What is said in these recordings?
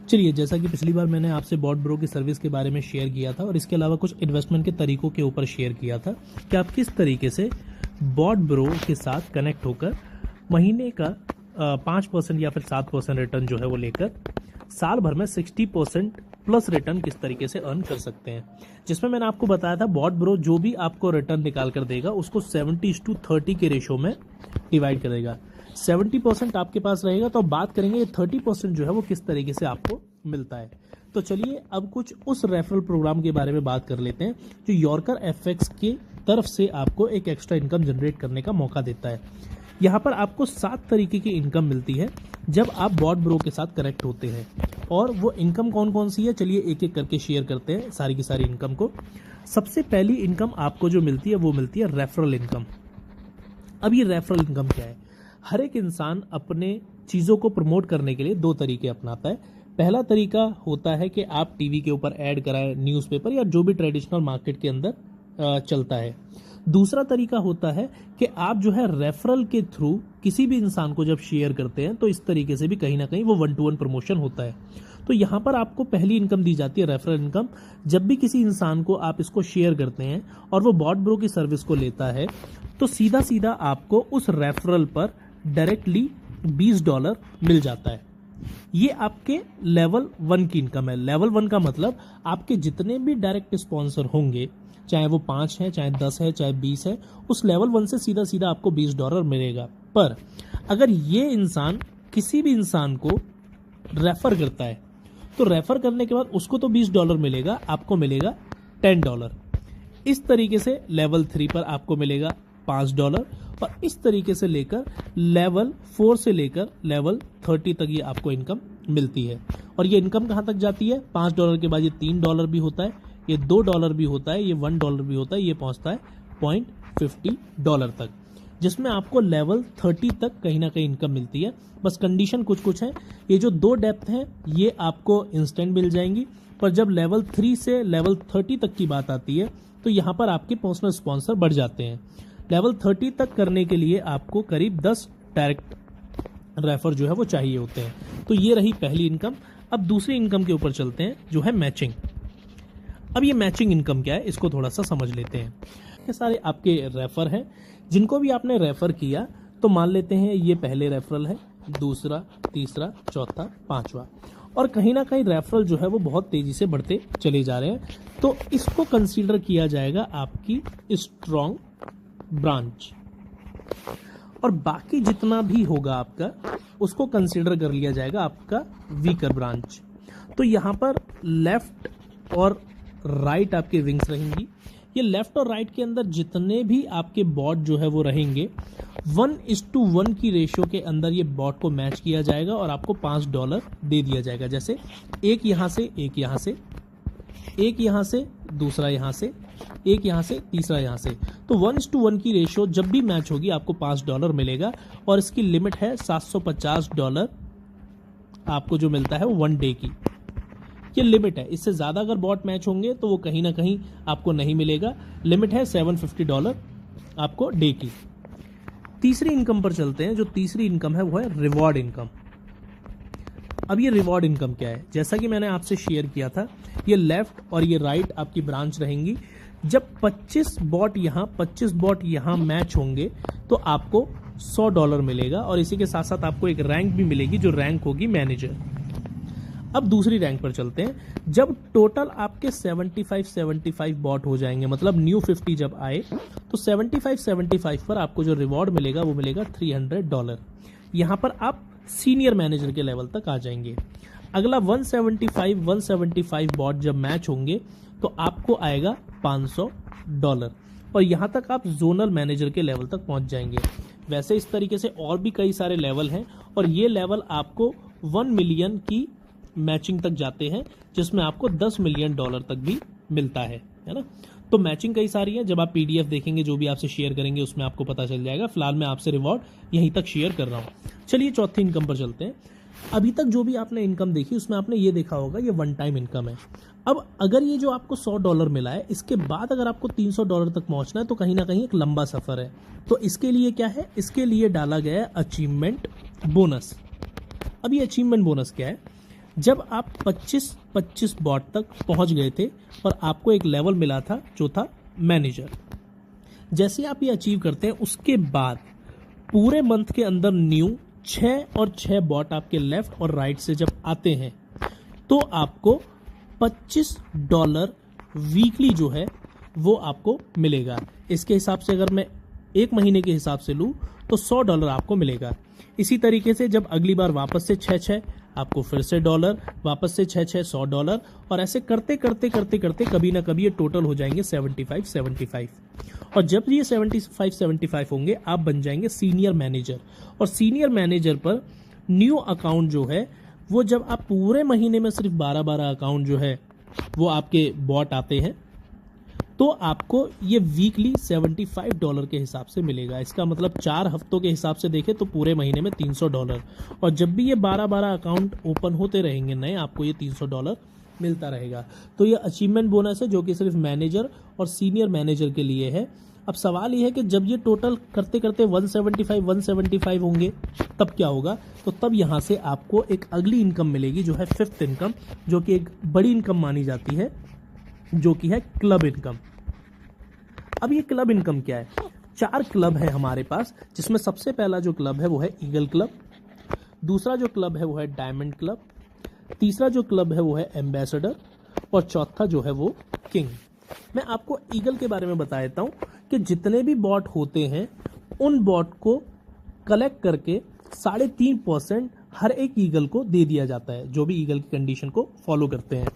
चलिए, जैसा कि पिछली बार मैंने आपसे बॉट ब्रो की सर्विस के बारे में शेयर किया था और इसके अलावा कुछ इन्वेस्टमेंट के तरीकों के ऊपर शेयर किया था कि आप किस तरीके से बॉट ब्रो के साथ कनेक्ट होकर महीने का 5% या फिर 7% रिटर्न जो है वो लेकर साल भर में 60% प्लस रिटर्न किस तरीके से अर्न कर सकते हैं। जिसमें मैंने आपको बताया था बॉट ब्रो जो भी आपको रिटर्न निकाल कर देगा उसको 70:30 के रेशो में डिवाइड करेगा। 70% आपके पास रहेगा, तो अब बात करेंगे ये 30% जो है वो किस तरीके से आपको मिलता है। तो चलिए अब कुछ उस रेफरल प्रोग्राम के बारे में बात कर लेते हैं जो यॉर्कर एफएक्स की तरफ से आपको एक एक्स्ट्रा इनकम जनरेट करने का मौका देता है। यहाँ पर आपको 7 तरीके की इनकम मिलती है जब आप बॉट ब्रो के साथ कनेक्ट होते हैं। और वो इनकम कौन कौन सी है, चलिए एक एक करके शेयर करते हैं सारी की सारी इनकम को। सबसे पहली इनकम आपको जो मिलती है वो मिलती है रेफरल इनकम। अब ये रेफरल इनकम क्या है? हर एक इंसान अपने चीज़ों को प्रमोट करने के लिए 2 तरीके अपनाता है। पहला तरीका होता है कि आप टीवी के ऊपर ऐड कराएं, न्यूज़पेपर या जो भी ट्रेडिशनल मार्केट के अंदर चलता है। दूसरा तरीका होता है कि आप जो है रेफरल के थ्रू किसी भी इंसान को जब शेयर करते हैं तो इस तरीके से भी कहीं ना कहीं वो 1-to-1 प्रमोशन होता है। तो यहाँ पर आपको पहली इनकम दी जाती है रेफरल इनकम। जब भी किसी इंसान को आप इसको शेयर करते हैं और वो बॉट ब्रो की सर्विस को लेता है तो सीधा सीधा आपको उस रेफरल पर डायरेक्टली $20 मिल जाता है। ये आपके लेवल 1 की इनकम है। लेवल 1 का मतलब आपके जितने भी डायरेक्ट स्पॉन्सर होंगे, चाहे वो 5 है, चाहे 10 है, चाहे 20 है, उस लेवल 1 से सीधा सीधा आपको $20 मिलेगा। पर अगर ये इंसान किसी भी इंसान को रेफर करता है तो रेफर करने के बाद उसको तो $20 मिलेगा, आपको मिलेगा $10। इस तरीके से लेवल 3 पर आपको मिलेगा $5 और इस तरीके से लेकर लेवल 4 से लेकर लेवल 30 तक ये आपको इनकम मिलती है। और ये इनकम कहाँ तक जाती है? $5 के बाद ये $3 भी होता है, ये $2 भी होता है, ये $1 भी होता है, ये पहुंचता है $0.50 तक, जिसमें आपको लेवल 30 तक कहीं ना कहीं इनकम मिलती है। बस कंडीशन कुछ कुछ है। ये जो 2 डेप्थ हैं ये आपको इंस्टेंट मिल जाएंगी, पर जब लेवल 3 से लेवल 30 तक की बात आती है तो यहाँ पर आपके पर्सनल स्पॉन्सर बढ़ जाते हैं। लेवल 30 तक करने के लिए आपको करीब 10 डायरेक्ट रेफर जो है वो चाहिए होते हैं। तो ये रही पहली इनकम। अब दूसरी इनकम के ऊपर चलते हैं जो है मैचिंग। अब ये मैचिंग इनकम क्या है इसको थोड़ा सा समझ लेते हैं। ये सारे आपके रेफर हैं जिनको भी आपने रेफर किया, तो मान लेते हैं ये पहले रेफरल है, दूसरा, तीसरा, चौथा, 5वां, और कहीं ना कहीं रेफरल जो है वो बहुत तेजी से बढ़ते चले जा रहे हैं। तो इसको कंसीडर किया जाएगा आपकी स्ट्रॉन्ग ब्रांच, और बाकी जितना भी होगा आपका उसको कंसीडर कर लिया जाएगा आपका वीकर ब्रांच। तो यहाँ पर लेफ्ट और राइट आपके विंग्स रहेंगी। ये लेफ्ट और राइट के अंदर जितने भी आपके बॉट जो है वो रहेंगे 1:1 की रेशियो के अंदर ये बॉट को मैच किया जाएगा और आपको $5 दे दिया जाएगा। जैसे एक यहाँ से, एक यहाँ से, एक यहाँ से, दूसरा यहाँ से, एक यहाँ से, तीसरा यहाँ से। तो 1:1 की रेशियो जब भी मैच होगी आपको $5 मिलेगा और इसकी लिमिट है $750 आपको जो मिलता है वो 1 डे की। ये लिमिट है, इससे ज़्यादा अगर बॉट मैच होंगे तो वो कहीं ना कहीं आपको नहीं मिलेगा। लिमिट है $750 आपको डे की। तीसरी इनकम पर चलते हैं। जो तीसरी इनकम है वो है रिवॉर्ड इनकम। अब ये रिवॉर्ड इनकम क्या है? जैसा कि मैंने आपसे शेयर किया था, ये लेफ्ट और ये राइट आपकी ब्रांच रहेंगी। जब 25 बॉट यहाँ, 25 बॉट यहाँ मैच होंगे तो आपको $100 मिलेगा और इसी के साथ साथ आपको एक रैंक भी मिलेगी जो रैंक होगी मैनेजर। अब दूसरी रैंक पर चलते हैं। जब टोटल आपके 75 बॉट हो जाएंगे, मतलब न्यू 50 जब आए, तो 75 पर आपको जो रिवॉर्ड मिलेगा वो मिलेगा $300। यहाँ पर आप सीनियर मैनेजर के लेवल तक आ जाएंगे। अगला 175 बॉट जब मैच होंगे तो आपको आएगा $500 और यहाँ तक आप जोनल मैनेजर के लेवल तक पहुँच जाएंगे। वैसे इस तरीके से और भी कई सारे लेवल हैं और ये लेवल आपको 1 मिलियन की मैचिंग तक जाते हैं, जिसमें आपको $10 मिलियन तक भी मिलता है ना। तो मैचिंग कई सारी है। जब आप पीडीएफ देखेंगे जो भी आपसे शेयर करेंगे उसमें आपको पता चल जाएगा। फिलहाल मैं आपसे रिवॉर्ड यहीं तक शेयर कर रहा हूँ। चलिए चौथी इनकम पर चलते हैं। अभी तक जो भी आपने इनकम देखी उसमें आपने ये देखा होगा ये 1 टाइम इनकम है। अब अगर ये जो आपको $100 मिला है, इसके बाद अगर आपको $300 तक पहुंचना है तो कहीं ना कहीं एक लंबा सफर है। तो इसके लिए क्या है? इसके लिए डाला गया है अचीवमेंट बोनस। अब ये अचीवमेंट बोनस क्या है? जब आप 25 बॉट तक पहुंच गए थे और आपको एक लेवल मिला था जो था मैनेजर। जैसे आप ये अचीव करते हैं उसके बाद पूरे मंथ के अंदर न्यू 6 और 6 बॉट आपके लेफ्ट और राइट से जब आते हैं तो आपको $25 वीकली जो है वो आपको मिलेगा। इसके हिसाब से अगर मैं एक महीने के हिसाब से लूँ तो $100 आपको मिलेगा। इसी तरीके से जब अगली बार वापस से 6 आपको फिर से डॉलर, वापस से 6 $100 और ऐसे करते करते करते करते कभी ना कभी ये टोटल हो जाएंगे 75 और जब ये 75 होंगे आप बन जाएंगे सीनियर मैनेजर। और सीनियर मैनेजर पर न्यू अकाउंट जो है वो जब आप पूरे महीने में सिर्फ 12 अकाउंट जो है वो आपके बॉट आते हैं तो आपको ये वीकली $75 के हिसाब से मिलेगा। इसका मतलब 4 हफ्तों के हिसाब से देखें तो पूरे महीने में $300 और जब भी ये 12 अकाउंट ओपन होते रहेंगे नए आपको ये $300 मिलता रहेगा। तो ये अचीवमेंट बोनस है जो कि सिर्फ मैनेजर और सीनियर मैनेजर के लिए है। अब सवाल ये है कि जब ये टोटल करते करते 175 होंगे तब क्या होगा, तो तब यहाँ से आपको एक अगली इनकम मिलेगी जो है 5th इनकम, जो कि एक बड़ी इनकम मानी जाती है, जो कि है क्लब इनकम। अब ये क्लब इनकम क्या है? 4 क्लब है हमारे पास, जिसमें सबसे पहला जो क्लब है वो है ईगल क्लब, दूसरा जो क्लब है वो है डायमंड क्लब, तीसरा जो क्लब है वो है एम्बेसडर और चौथा जो है वो किंग। मैं आपको ईगल के बारे में बता देता हूं कि जितने भी बॉट होते हैं उन बॉट को कलेक्ट करके 3.5% हर एक ईगल को दे दिया जाता है जो भी ईगल की कंडीशन को फॉलो करते हैं।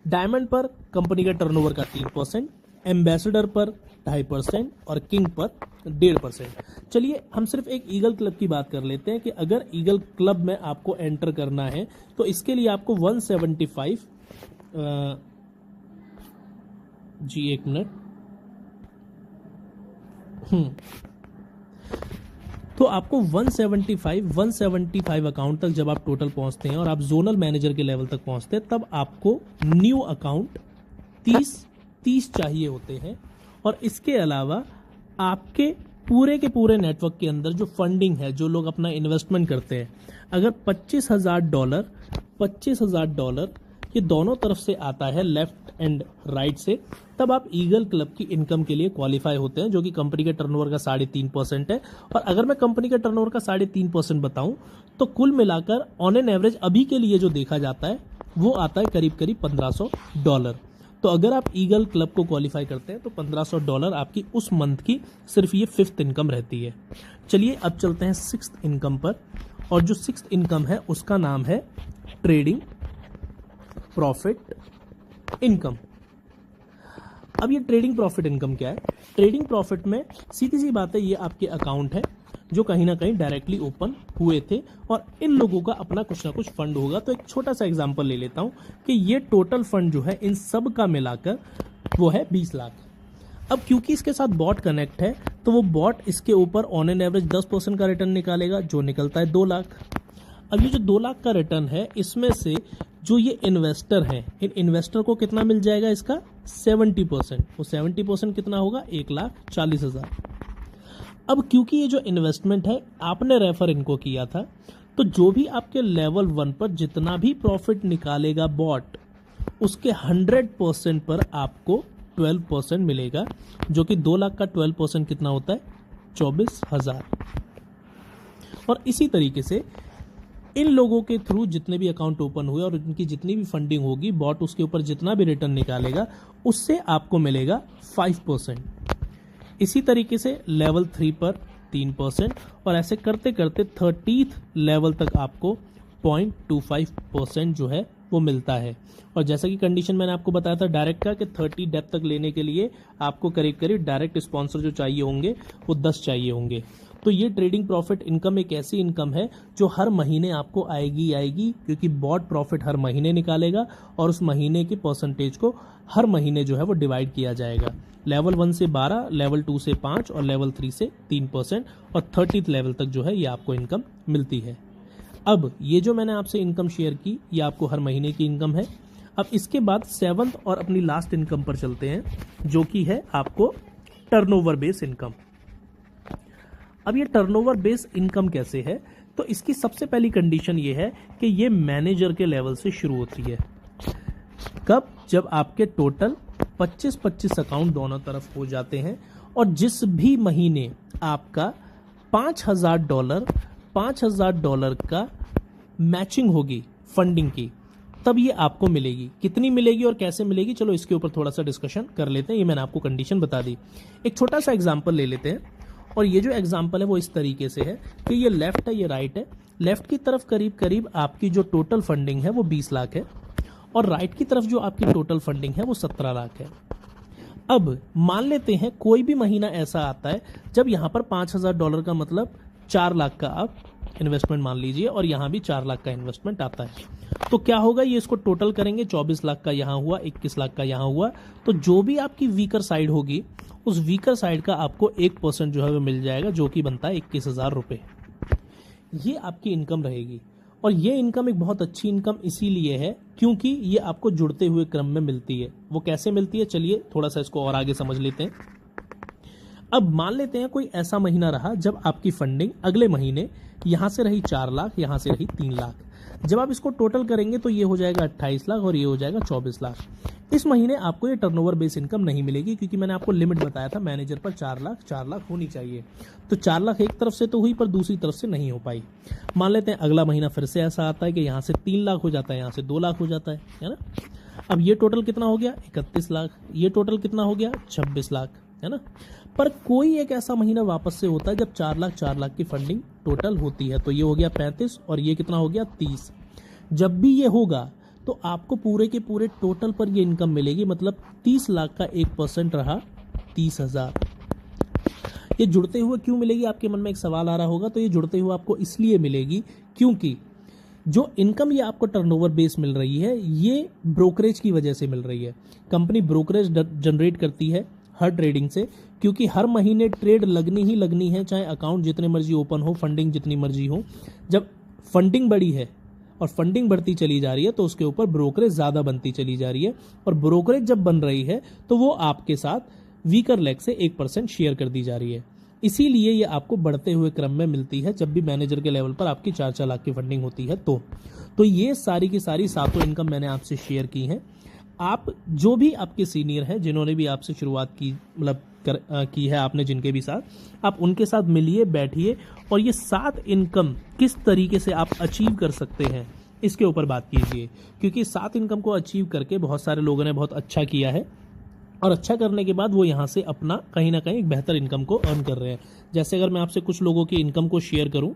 डायमंड पर कंपनी का टर्नओवर का 3%, एम्बेसडर पर 2.5% और किंग पर 1.5%। चलिए हम सिर्फ एक ईगल क्लब की बात कर लेते हैं कि अगर ईगल क्लब में आपको एंटर करना है तो इसके लिए आपको 175 एक मिनट तो आपको 175 अकाउंट तक जब आप टोटल पहुंचते हैं और आप जोनल मैनेजर के लेवल तक पहुंचते हैं तब आपको न्यू अकाउंट 30 चाहिए होते हैं। और इसके अलावा आपके पूरे के पूरे नेटवर्क के अंदर जो फंडिंग है, जो लोग अपना इन्वेस्टमेंट करते हैं, अगर $25,000 ये दोनों तरफ से आता है लेफ्ट एंड राइट से, तब आप ईगल क्लब की इनकम के लिए क्वालिफाई होते हैं, जो कि कंपनी के टर्नओवर का 3.5% है। और अगर मैं कंपनी के टर्नओवर का 3.5% बताऊं तो कुल मिलाकर ऑन एन एवरेज अभी के लिए जो देखा जाता है वो आता है करीब करीब $1,500। तो अगर आप ईगल क्लब को क्वालिफाई करते हैं तो $1,500 आपकी उस मंथ की सिर्फ ये 5th इनकम रहती है। चलिए अब चलते हैं 6th इनकम पर, और जो 6th इनकम है उसका नाम है ट्रेडिंग प्रॉफिट इनकम। अब ये ट्रेडिंग प्रॉफिट इनकम क्या है? ट्रेडिंग प्रॉफिट में सीधी सी बात है, ये आपके अकाउंट है जो कहीं ना कहीं डायरेक्टली ओपन हुए थे और इन लोगों का अपना कुछ ना कुछ फंड होगा। तो एक छोटा सा एग्जांपल ले लेता हूं कि ये टोटल फंड जो है इन सब का मिलाकर वो है 20 लाख। अब क्योंकि इसके साथ बॉट कनेक्ट है तो वो बॉट इसके ऊपर ऑन एन एवरेज 10% का रिटर्न निकालेगा, जो निकलता है 2 लाख। अब ये जो 2 लाख का रिटर्न है, इसमें से जो ये इन्वेस्टर हैं, इन इन्वेस्टर को कितना मिल जाएगा? इसका 70%। वो 70% कितना होगा? 1,40,000। अब क्योंकि ये जो इन्वेस्टमेंट है आपने रेफर इनको किया था, तो जो भी आपके लेवल 1 पर जितना भी प्रॉफिट निकालेगा बॉट, उसके 100% पर आपको 12% मिलेगा, जो कि 2 लाख का 12% कितना होता है? 24,000। और इसी तरीके से इन लोगों के थ्रू जितने भी अकाउंट ओपन हुए और उनकी जितनी भी फंडिंग होगी, बॉट उसके ऊपर जितना भी रिटर्न निकालेगा उससे आपको मिलेगा 5%। इसी तरीके से लेवल 3 पर 3% और ऐसे करते करते 30th लेवल तक आपको 0.25% जो है वो मिलता है। और जैसा कि कंडीशन मैंने आपको बताया था डायरेक्ट का कि 30 डेप्थ तक लेने के लिए आपको करीब करीब डायरेक्ट स्पॉन्सर जो चाहिए होंगे वो 10 चाहिए होंगे। तो ये ट्रेडिंग प्रॉफिट इनकम एक ऐसी इनकम है जो हर महीने आपको आएगी, क्योंकि बॉट प्रॉफिट हर महीने निकालेगा और उस महीने के परसेंटेज को हर महीने जो है वो डिवाइड किया जाएगा। लेवल 1 से 12, लेवल 2 से 5 और लेवल 3 से 3% और 30th लेवल तक जो है ये आपको इनकम मिलती है। अब ये जो मैंने आपसे इनकम शेयर की ये आपको हर महीने की इनकम है। अब इसके बाद 7th और अपनी लास्ट इनकम पर चलते हैं, जो कि है आपको टर्नओवर बेस इनकम। अब ये टर्नओवर बेस इनकम कैसे है? तो तो इसकी सबसे पहली कंडीशन ये है कि ये मैनेजर के लेवल से शुरू होती है। कब? जब आपके टोटल 25-25 अकाउंट दोनों तरफ हो जाते हैं और जिस भी महीने आपका $5,000 का मैचिंग होगी फंडिंग की, तब ये आपको मिलेगी। कितनी मिलेगी और कैसे मिलेगी, चलो इसके ऊपर थोड़ा सा डिस्कशन कर लेते हैं। ये मैंने आपको कंडीशन बता दी। एक छोटा सा एग्जांपल ले लेते हैं और ये जो एग्जांपल है वो इस तरीके से है कि ये लेफ्ट है, ये राइट है। लेफ्ट की तरफ करीब करीब आपकी जो टोटल फंडिंग है वो 20 लाख है और राइट की तरफ जो आपकी टोटल फंडिंग है वो 17 लाख है। अब मान लेते हैं कोई भी महीना ऐसा आता है जब यहां पर $5,000 का मतलब 4 लाख का आप इन्वेस्टमेंट मान लीजिए और यहां भी 4 लाख का इन्वेस्टमेंट आता है, तो क्या होगा, ये इसको टोटल करेंगे, 24 लाख का यहां हुआ, 21 लाख का यहां हुआ, तो जो भी आपकी वीकर साइड होगी उस वीकर साइड का आपको 1% जो है वो मिल जाएगा, जो कि बनता है 21,000 रुपये। ये आपकी इनकम रहेगी और ये इनकम एक बहुत अच्छी इनकम इसीलिए है क्योंकि ये आपको जुड़ते हुए क्रम में मिलती है। वो कैसे मिलती है, चलिए थोड़ा सा इसको और आगे समझ लेते हैं। अब मान लेते हैं कोई ऐसा महीना रहा जब आपकी फंडिंग अगले महीने यहां से रही 4 लाख, यहां से रही 3 लाख। जब आप इसको टोटल करेंगे तो ये हो जाएगा 28 लाख और ये हो जाएगा 24 लाख। इस महीने आपको ये टर्नओवर बेस इनकम नहीं मिलेगी क्योंकि मैंने आपको लिमिट बताया था मैनेजर पर 4 लाख होनी चाहिए। तो 4 लाख एक तरफ से तो हुई पर दूसरी तरफ से नहीं हो पाई। मान लेते हैं अगला महीना फिर से ऐसा आता है कि यहाँ से 3 लाख हो जाता है, यहाँ से 2 लाख हो जाता है ना। अब ये टोटल कितना हो गया, 31 लाख। ये टोटल कितना हो गया, 26 लाख, है ना। पर कोई एक ऐसा महीना वापस से होता है जब 4 लाख की फंडिंग टोटल होती है, तो ये हो गया 35 और ये कितना हो गया 30। जब भी ये होगा तो आपको पूरे के पूरे टोटल पर ये इनकम मिलेगी, मतलब 30 लाख का 1% रहा 30,000। ये जुड़ते हुए क्यों मिलेगी, आपके मन में एक सवाल आ रहा होगा। तो ये जुड़ते हुए आपको इसलिए मिलेगी क्योंकि जो इनकम ये आपको टर्नओवर बेस मिल रही है ये ब्रोकरेज की वजह से मिल रही है। कंपनी ब्रोकरेज जनरेट करती है हर ट्रेडिंग से, क्योंकि हर महीने ट्रेड लगनी ही लगनी है, चाहे अकाउंट जितने मर्जी ओपन हो, फंडिंग जितनी मर्जी हो। जब फंडिंग बढ़ी है और फंडिंग बढ़ती चली जा रही है तो उसके ऊपर ब्रोकरेज ज़्यादा बनती चली जा रही है और ब्रोकरेज जब बन रही है तो वो आपके साथ वीकर लेग से 1% शेयर कर दी जा रही है। इसीलिए ये आपको बढ़ते हुए क्रम में मिलती है जब भी मैनेजर के लेवल पर आपकी 4-4 लाख की फंडिंग होती है। तो ये सारी की सारी सातों इनकम मैंने आपसे शेयर की हैं। आप जो भी आपके सीनियर हैं जिन्होंने भी आपसे शुरुआत की, मतलब की है आपने जिनके भी साथ, आप उनके साथ मिलिए, बैठिए और ये 7 इनकम किस तरीके से आप अचीव कर सकते हैं इसके ऊपर बात कीजिए, क्योंकि 7 इनकम को अचीव करके बहुत सारे लोगों ने बहुत अच्छा किया है और अच्छा करने के बाद वो यहाँ से अपना कहीं ना कहीं एक बेहतर इनकम को अर्न कर रहे हैं। जैसे अगर मैं आपसे कुछ लोगों की इनकम को शेयर करूँ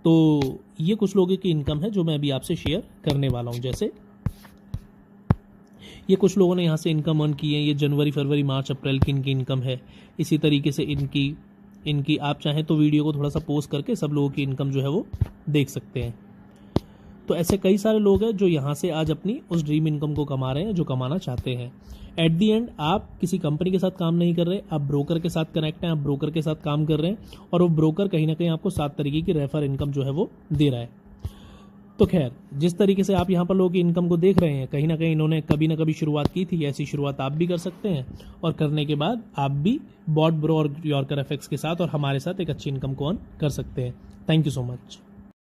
तो ये कुछ लोगों की इनकम है जो मैं अभी आपसे शेयर करने वाला हूँ। जैसे ये कुछ लोगों ने यहाँ से इनकम अर्न की है, ये जनवरी, फरवरी, मार्च, अप्रैल की इनकी इनकम है। इसी तरीके से इनकी आप चाहें तो वीडियो को थोड़ा सा पोस्ट करके सब लोगों की इनकम जो है वो देख सकते हैं। तो ऐसे कई सारे लोग हैं जो यहाँ से आज अपनी उस ड्रीम इनकम को कमा रहे हैं जो कमाना चाहते हैं। एट दी एंड आप किसी कंपनी के साथ काम नहीं कर रहे, आप ब्रोकर के साथ कनेक्ट हैं, आप ब्रोकर के साथ काम कर रहे हैं और वो ब्रोकर कहीं ना कहीं आपको 7 तरीके की रेफर इनकम जो है वो दे रहा है। तो खैर, जिस तरीके से आप यहाँ पर लोगों की इनकम को देख रहे हैं, कहीं ना कहीं इन्होंने कभी ना कभी शुरुआत की थी। ऐसी शुरुआत आप भी कर सकते हैं और करने के बाद आप भी बॉट ब्रो और यॉर्कर एफएक्स के साथ और हमारे साथ एक अच्छी इनकम को अर्न कर सकते हैं। Thank you so much.